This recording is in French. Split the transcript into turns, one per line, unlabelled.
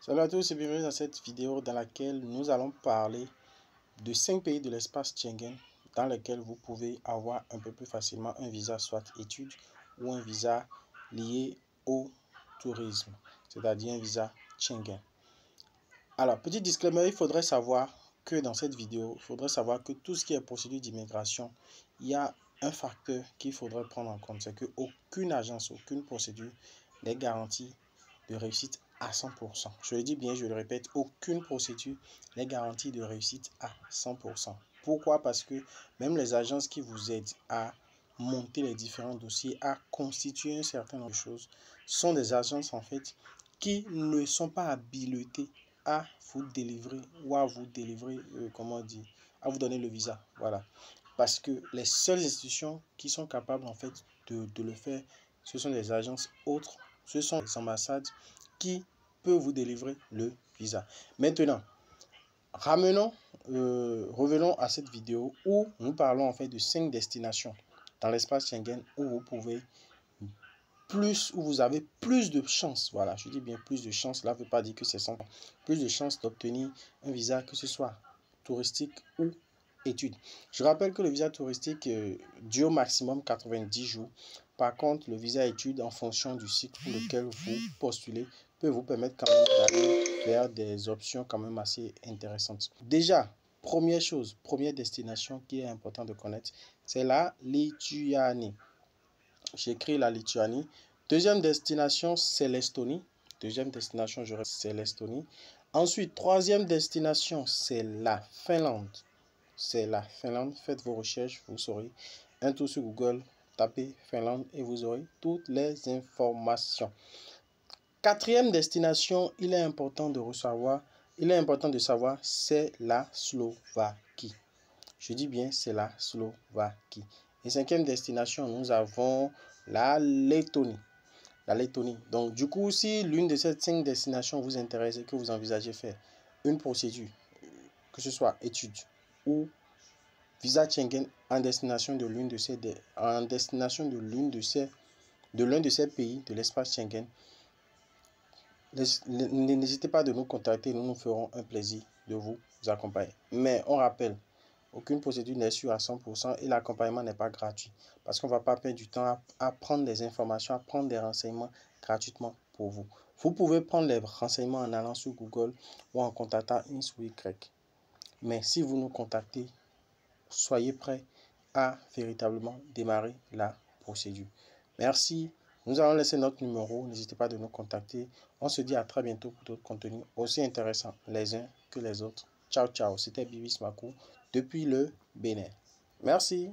Salut à tous et bienvenue dans cette vidéo dans laquelle nous allons parler de 5 pays de l'espace Schengen dans lesquels vous pouvez avoir un peu plus facilement un visa soit études ou un visa lié au tourisme, c'est-à-dire un visa Schengen. Alors, petit disclaimer, il faudrait savoir que dans cette vidéo, il faudrait savoir que tout ce qui est procédure d'immigration, il y a un facteur qu'il faudrait prendre en compte, c'est qu'aucune agence, aucune procédure n'est garantie de réussite à 100%. Je le dis bien, je le répète, aucune procédure n'est garantie de réussite à 100%. Pourquoi? Parce que même les agences qui vous aident à monter les différents dossiers, à constituer un certain nombre de choses, sont des agences en fait qui ne sont pas habilitées à vous délivrer ou à vous délivrer, à vous donner le visa. Voilà. Parce que les seules institutions qui sont capables en fait de le faire, ce sont des agences autres, ce sont les ambassades qui peuvent vous délivrer le visa. Maintenant, revenons à cette vidéo où nous parlons en fait de 5 destinations dans l'espace Schengen où vous avez plus de chances, voilà, je dis bien plus de chances, là ne veut pas dire que c'est 100%, plus de chances d'obtenir un visa, que ce soit touristique ou études. Je rappelle que le visa touristique dure maximum 90 jours. Par contre, le visa études, en fonction du cycle pour lequel vous postulez, peut vous permettre quand même d'aller vers des options quand même assez intéressantes. Déjà, première destination qui est important de connaître, c'est la Lituanie. J'écris la Lituanie. Deuxième destination, c'est l'Estonie. C'est l'Estonie. Ensuite, troisième destination, c'est la Finlande. Faites vos recherches, vous saurez. Un tour sur Google, tapez Finlande et vous aurez toutes les informations. Quatrième destination, il est important de savoir, c'est la Slovaquie. Je dis bien, c'est la Slovaquie. Et cinquième destination, nous avons la Lettonie. Donc, du coup, si l'une de ces 5 destinations vous intéresse et que vous envisagez faire une procédure, que ce soit études ou visa Schengen en destination de l'un de ces pays de l'espace Schengen, n'hésitez pas de nous contacter, nous nous ferons un plaisir de vous accompagner. Mais on rappelle, aucune procédure n'est sûre à 100% et l'accompagnement n'est pas gratuit. Parce qu'on ne va pas perdre du temps à prendre des informations, à prendre des renseignements gratuitement pour vous. Vous pouvez prendre les renseignements en allant sur Google ou en contactant X ou Y. Mais si vous nous contactez, soyez prêts à véritablement démarrer la procédure. Merci. Nous allons laisser notre numéro. N'hésitez pas de nous contacter. On se dit à très bientôt pour d'autres contenus aussi intéressants les uns que les autres. Ciao, ciao. C'était Bibis Makou depuis le Bénin. Merci.